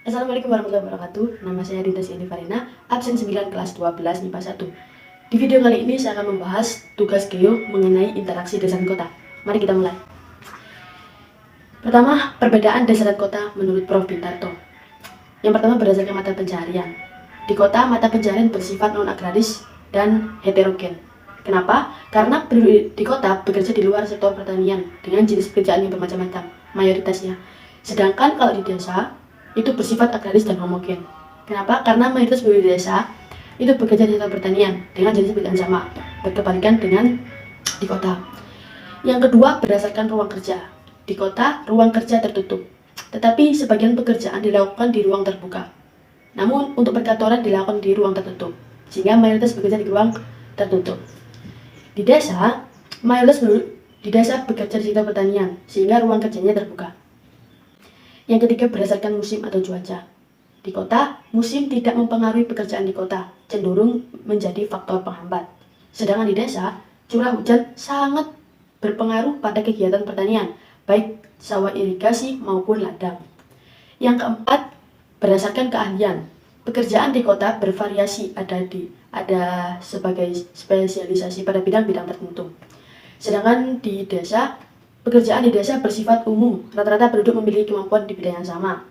Assalamualaikum warahmatullahi wabarakatuh. Nama saya Dinda Siani Farina, absen 9 kelas 12 MIPA 1. Di video kali ini saya akan membahas tugas geo mengenai interaksi desa dan kota. Mari kita mulai. Pertama, perbedaan desa dan kota menurut Prof. Bintarto. Yang pertama berdasarkan mata pencaharian. Di kota, mata pencaharian bersifat non-agraris dan heterogen. Kenapa? Karena penduduk di kota bekerja di luar sektor pertanian dengan jenis pekerjaan yang bermacam-macam, mayoritasnya. Sedangkan kalau di desa, itu bersifat agraris dan homogen. Kenapa? Karena mayoritas penduduk desa itu bekerja di sektor pertanian dengan jenis pekerjaan sama, berkebalikan dengan di kota. Yang kedua, berdasarkan ruang kerja. Di kota, ruang kerja tertutup, tetapi sebagian pekerjaan dilakukan di ruang terbuka. Namun, untuk perkantoran dilakukan di ruang tertutup, sehingga mayoritas bekerja di ruang tertutup. Di desa, mayoritas penduduk di desa bekerja di sektor pertanian, sehingga ruang kerjanya terbuka. Yang ketiga, berdasarkan musim atau cuaca. Di kota, musim tidak mempengaruhi pekerjaan di kota, cenderung menjadi faktor penghambat. Sedangkan di desa, curah hujan sangat berpengaruh pada kegiatan pertanian, baik sawah irigasi maupun ladang. Yang keempat, berdasarkan keahlian. Pekerjaan di kota bervariasi, ada sebagai spesialisasi pada bidang-bidang tertentu. Sedangkan di desa, pekerjaan di desa bersifat umum, rata-rata penduduk memiliki kemampuan di bidang yang sama.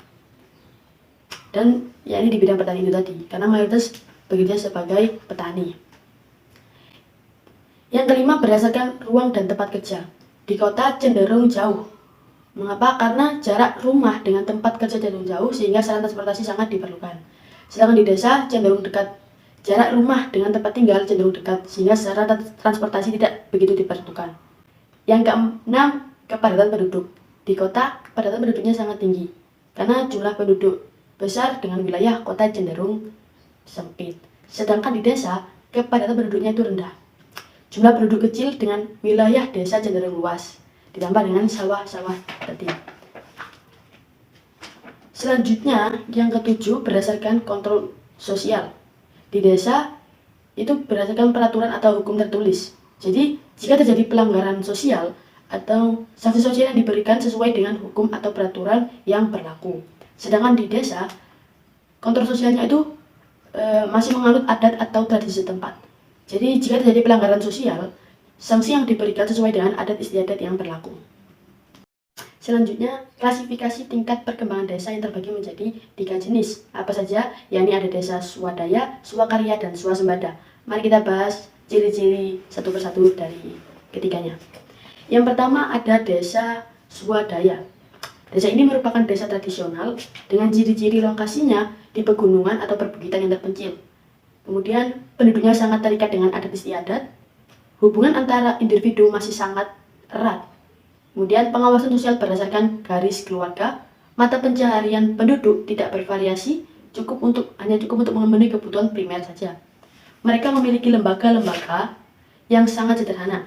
Dan ya ini di bidang petani itu tadi, karena mayoritas bekerja sebagai petani. Yang kelima, berdasarkan ruang dan tempat kerja. Di kota cenderung jauh. Mengapa? Karena jarak rumah dengan tempat kerja cenderung jauh, sehingga sarana transportasi sangat diperlukan. Sedangkan di desa cenderung dekat. Jarak rumah dengan tempat tinggal cenderung dekat, sehingga sarana transportasi tidak begitu diperlukan. Yang keenam, kepadatan penduduk. Di kota, kepadatan penduduknya sangat tinggi, karena jumlah penduduk besar dengan wilayah kota cenderung sempit. Sedangkan di desa, kepadatan penduduknya itu rendah. Jumlah penduduk kecil dengan wilayah desa cenderung luas, ditambah dengan sawah-sawah tadi. Selanjutnya, yang ketujuh, berdasarkan kontrol sosial. Di desa, itu berdasarkan peraturan atau hukum tertulis. Jadi, jika terjadi pelanggaran sosial atau sanksi sosial yang diberikan sesuai dengan hukum atau peraturan yang berlaku. Sedangkan di desa, kontrol sosialnya itu masih menganut adat atau tradisi setempat. Jadi, jika terjadi pelanggaran sosial, sanksi yang diberikan sesuai dengan adat istiadat yang berlaku. Selanjutnya, klasifikasi tingkat perkembangan desa yang terbagi menjadi 3 jenis. Apa saja? Yakni ada desa swadaya, swakarya, dan swasembada. Mari kita bahas ciri-ciri satu persatu dari ketiganya. Yang pertama ada desa swadaya. Desa ini merupakan desa tradisional dengan ciri-ciri lokasinya di pegunungan atau perbukitan yang terpencil. Kemudian penduduknya sangat terikat dengan adat istiadat. Hubungan antara individu masih sangat erat. Kemudian pengawasan sosial berdasarkan garis keluarga. Mata pencaharian penduduk tidak bervariasi, hanya cukup untuk memenuhi kebutuhan primer saja. Mereka memiliki lembaga-lembaga yang sangat sederhana.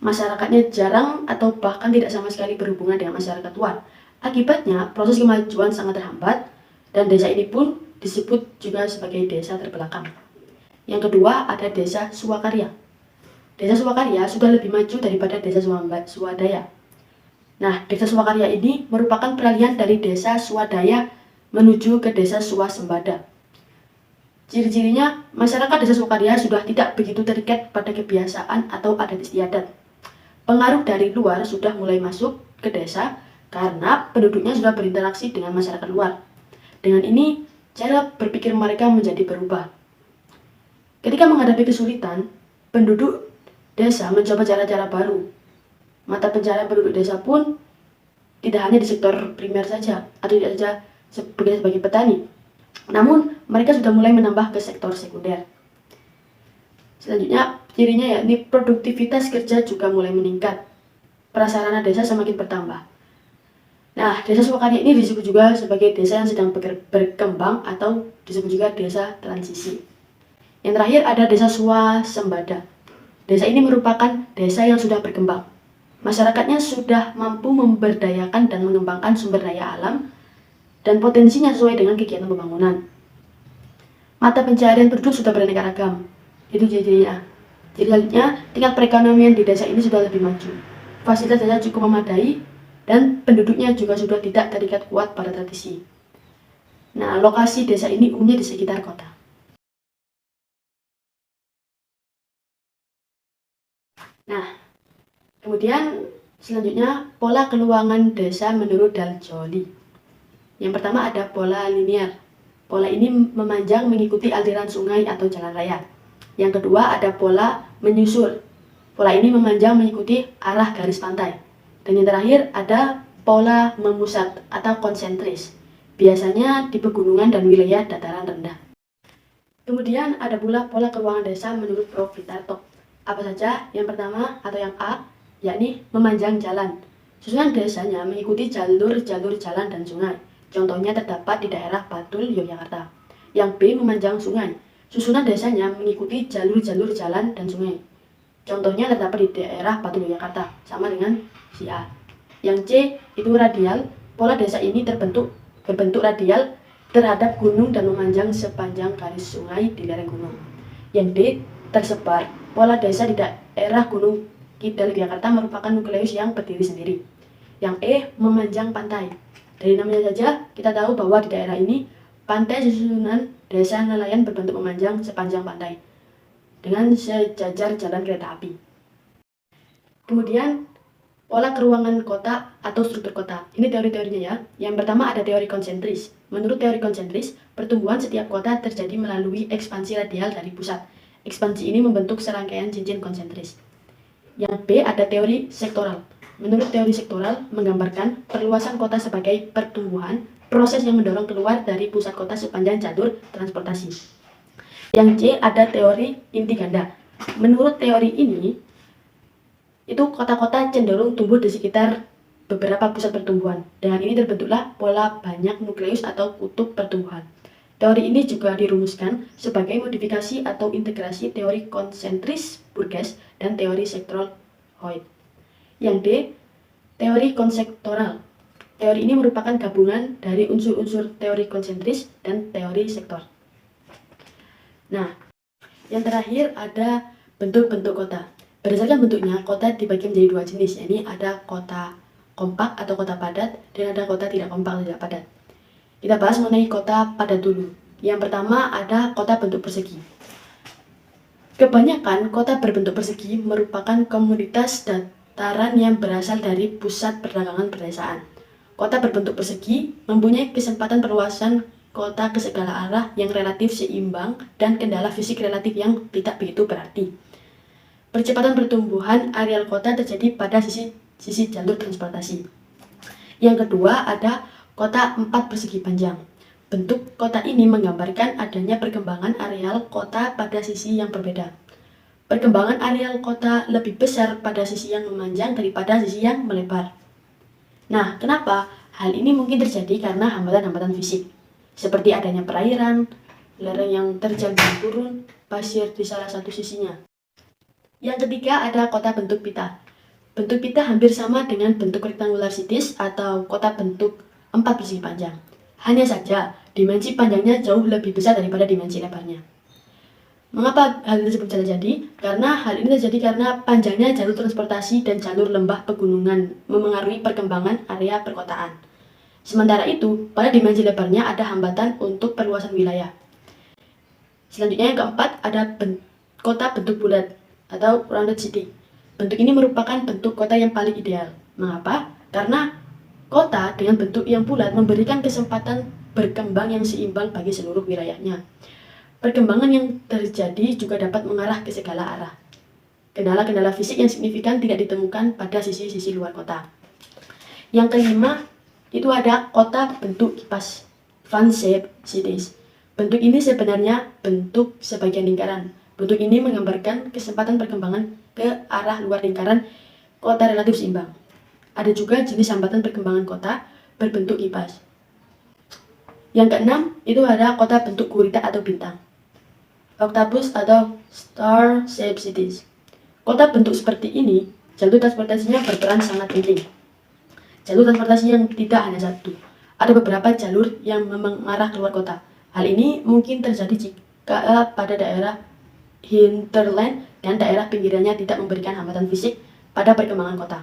Masyarakatnya jarang atau bahkan tidak sama sekali berhubungan dengan masyarakat luar. Akibatnya, proses kemajuan sangat terhambat, dan desa ini pun disebut juga sebagai desa terbelakang. Yang kedua, ada desa swakarya. Desa swakarya sudah lebih maju daripada desa swadaya. Nah, desa swakarya ini merupakan peralihan dari desa swadaya menuju ke desa swasembada. Ciri-cirinya, masyarakat desa swakarya sudah tidak begitu terikat pada kebiasaan atau adat istiadat. Pengaruh dari luar sudah mulai masuk ke desa karena penduduknya sudah berinteraksi dengan masyarakat luar. Dengan ini, cara berpikir mereka menjadi berubah. Ketika menghadapi kesulitan, penduduk desa mencoba cara-cara baru. Mata pencaharian penduduk desa pun tidak hanya di sektor primer saja, atau tidak saja sebagai petani. Namun, mereka sudah mulai menambah ke sektor sekunder. Selanjutnya, cirinya yakni produktivitas kerja juga mulai meningkat. Prasarana desa semakin bertambah. Nah, desa swakarya ini disebut juga sebagai desa yang sedang berkembang atau disebut juga desa transisi. Yang terakhir ada desa swasembada. Desa ini merupakan desa yang sudah berkembang. Masyarakatnya sudah mampu memberdayakan dan mengembangkan sumber daya alam dan potensinya sesuai dengan kegiatan pembangunan. Mata pencaharian penduduk sudah beraneka ragam. Itu ciri-cirinya. Jadi selanjutnya, tingkat perekonomian di desa ini sudah lebih maju. Fasilitas desa cukup memadai dan penduduknya juga sudah tidak terikat kuat pada tradisi. Nah, lokasi desa ini umumnya di sekitar kota. Nah, kemudian selanjutnya pola keuangan desa menurut Daljoli. Yang pertama ada pola linear. Pola ini memanjang mengikuti aliran sungai atau jalan raya. Yang kedua ada pola menyusul. Pola ini memanjang mengikuti arah garis pantai. Dan yang terakhir ada pola memusat atau konsentris. Biasanya di pegunungan dan wilayah dataran rendah. Kemudian ada pula pola keuangan desa menurut Prof. Witarto. Apa saja? Yang pertama atau yang A, yakni memanjang jalan. Susunan desanya mengikuti jalur-jalur jalan dan sungai. Contohnya terdapat di daerah Batul, Yogyakarta. Yang B, memanjang sungai. Susunan desanya mengikuti jalur-jalur jalan dan sungai. Contohnya terdapat di daerah Batul, Yogyakarta, sama dengan si A. Yang C, itu radial. Pola desa ini berbentuk radial terhadap gunung dan memanjang sepanjang garis sungai di lereng gunung. Yang D, tersebar. Pola desa di daerah Gunung Kidul Jakarta merupakan nukleus yang berdiri sendiri. Yang E, memanjang pantai. Dari namanya saja kita tahu bahwa di daerah ini pantai susunan desa nelayan berbentuk memanjang sepanjang pantai dengan sejajar jalan kereta api. Kemudian pola keruangan kota atau struktur kota. Ini teori-teorinya ya. Yang pertama ada teori konsentris. Menurut teori konsentris, pertumbuhan setiap kota terjadi melalui ekspansi radial dari pusat. Ekspansi ini membentuk serangkaian cincin konsentris. Yang B ada teori sektoral. Menurut teori sektoral, menggambarkan perluasan kota sebagai pertumbuhan, proses yang mendorong keluar dari pusat kota sepanjang jalur transportasi. Yang C ada teori inti ganda. Menurut teori ini, itu kota-kota cenderung tumbuh di sekitar beberapa pusat pertumbuhan. Dengan ini terbentuklah pola banyak nukleus atau kutub pertumbuhan. Teori ini juga dirumuskan sebagai modifikasi atau integrasi teori konsentris Burgess dan teori sektoral Hoyt. Yang D, teori konsektoral. Teori ini merupakan gabungan dari unsur-unsur teori konsentris dan teori sektor. Nah, yang terakhir ada bentuk-bentuk kota. Berdasarkan bentuknya, kota dibagi menjadi dua jenis, yakni ada kota kompak atau kota padat, dan ada kota tidak kompak atau tidak padat. Kita bahas mengenai kota padat dulu. Yang pertama ada kota bentuk persegi. Kebanyakan kota berbentuk persegi merupakan komunitas dataran yang berasal dari pusat perdagangan pedesaan. Kota berbentuk persegi mempunyai kesempatan perluasan kota ke segala arah yang relatif seimbang dan kendala fisik relatif yang tidak begitu berarti. Percepatan pertumbuhan areal kota terjadi pada sisi jalur transportasi. Yang kedua ada kota empat persegi panjang. Bentuk kota ini menggambarkan adanya perkembangan areal kota pada sisi yang berbeda. Perkembangan areal kota lebih besar pada sisi yang memanjang daripada sisi yang melebar. Nah, kenapa? Hal ini mungkin terjadi karena hambatan-hambatan fisik, seperti adanya perairan, lereng yang terjal dan turun, pasir di salah satu sisinya. Yang ketiga ada kota bentuk pita. Bentuk pita hampir sama dengan bentuk rectangular cities atau kota bentuk empat persegi panjang. Hanya saja, dimensi panjangnya jauh lebih besar daripada dimensi lebarnya. Mengapa hal tersebut bisa terjadi? Karena hal ini terjadi karena panjangnya jalur transportasi dan jalur lembah pegunungan memengaruhi perkembangan area perkotaan. Sementara itu, pada dimensi lebarnya ada hambatan untuk perluasan wilayah. Selanjutnya yang keempat ada kota bentuk bulat atau rounded city. Bentuk ini merupakan bentuk kota yang paling ideal. Mengapa? Karena kota dengan bentuk yang bulat memberikan kesempatan berkembang yang seimbang bagi seluruh wilayahnya. Perkembangan yang terjadi juga dapat mengarah ke segala arah. Kendala-kendala fisik yang signifikan tidak ditemukan pada sisi-sisi luar kota. Yang kelima, itu ada kota bentuk kipas, fan-shaped cities. Bentuk ini sebenarnya bentuk sebagian lingkaran. Bentuk ini menggambarkan kesempatan perkembangan ke arah luar lingkaran kota relatif seimbang. Ada juga jenis hambatan perkembangan kota berbentuk kipas. Yang keenam, itu ada kota bentuk gurita atau bintang, octopus atau star-shaped cities. Kota bentuk seperti ini, jalur transportasinya berperan sangat penting. Jalur transportasi yang tidak hanya satu, ada beberapa jalur yang mengarah keluar kota. Hal ini mungkin terjadi jika pada daerah hinterland dan daerah pinggirannya tidak memberikan hambatan fisik pada perkembangan kota.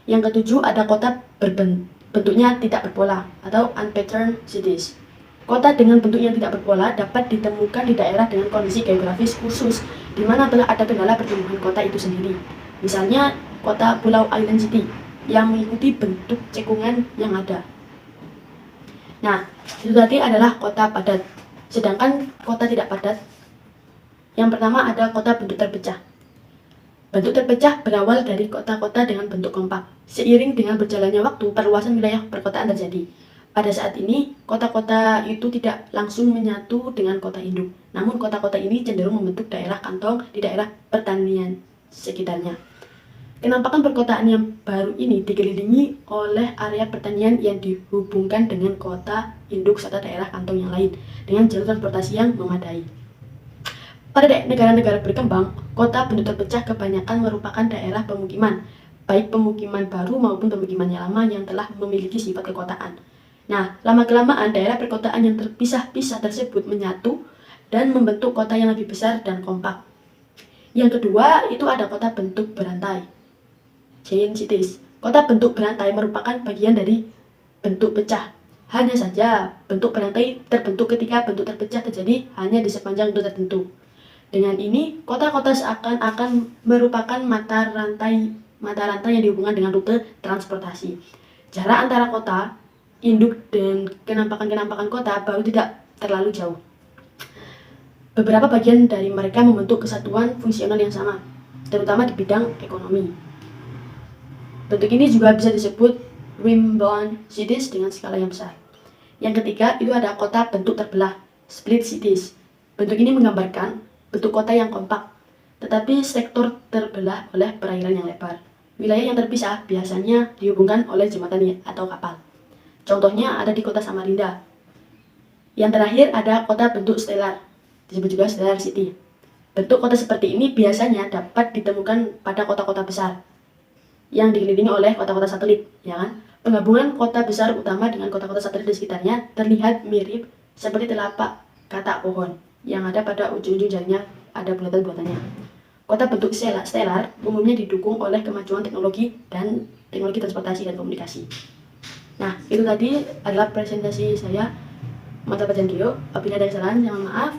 Yang ketujuh ada kota bentuknya tidak berpola atau unpatterned cities. Kota dengan bentuk yang tidak berpola dapat ditemukan di daerah dengan kondisi geografis khusus, di mana telah ada kendala pertumbuhan kota itu sendiri. Misalnya, kota Pulau Island City, yang mengikuti bentuk cekungan yang ada. Nah, itu tadi adalah kota padat. Sedangkan kota tidak padat, yang pertama ada kota bentuk terpecah. Bentuk terpecah berawal dari kota-kota dengan bentuk kompak. Seiring dengan berjalannya waktu, perluasan wilayah perkotaan terjadi. Pada saat ini, kota-kota itu tidak langsung menyatu dengan kota induk. Namun, kota-kota ini cenderung membentuk daerah kantong di daerah pertanian sekitarnya. Kenampakan perkotaan yang baru ini dikelilingi oleh area pertanian yang dihubungkan dengan kota induk serta daerah kantong yang lain dengan jalur transportasi yang memadai. Pada negara-negara berkembang, kota bentuk terpecah kebanyakan merupakan daerah pemukiman, baik pemukiman baru maupun pemukiman yang lama yang telah memiliki sifat kekotaan. Nah, lama-kelamaan daerah perkotaan yang terpisah-pisah tersebut menyatu dan membentuk kota yang lebih besar dan kompak. Yang kedua, itu ada kota bentuk berantai, giant cities. Kota bentuk berantai merupakan bagian dari bentuk pecah. Hanya saja, bentuk berantai terbentuk ketika bentuk terpecah terjadi hanya di sepanjang rute tertentu. Dengan ini, kota-kota seakan-akan merupakan mata rantai yang dihubungkan dengan rute transportasi. Jarak antara kota induk dan kenampakan kota baru tidak terlalu jauh. Beberapa bagian dari mereka membentuk kesatuan fungsional yang sama, terutama di bidang ekonomi. Bentuk ini juga bisa disebut rim-bound cities dengan skala yang besar. Yang ketiga, itu ada kota bentuk terbelah, split cities. Bentuk ini menggambarkan bentuk kota yang kompak, tetapi sektor terbelah oleh perairan yang lebar. Wilayah yang terpisah biasanya dihubungkan oleh jembatan atau kapal. Contohnya ada di kota Samarinda. Yang terakhir ada kota bentuk stellar, disebut juga stellar city. Bentuk kota seperti ini biasanya dapat ditemukan pada kota-kota besar yang dikelilingi oleh kota-kota satelit, ya kan? Penggabungan kota besar utama dengan kota-kota satelit di sekitarnya terlihat mirip seperti telapak katak pohon yang ada pada ujung-ujung jarinya ada bulatan-bulatannya. Kota bentuk stellar umumnya didukung oleh kemajuan teknologi transportasi dan komunikasi. Nah, itu tadi adalah presentasi saya mata pelajaran Geo. Apabila ada kesalahan, saya mohon maaf.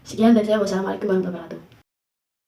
Sekian dari saya. Wassalamualaikum warahmatullahi wabarakatuh.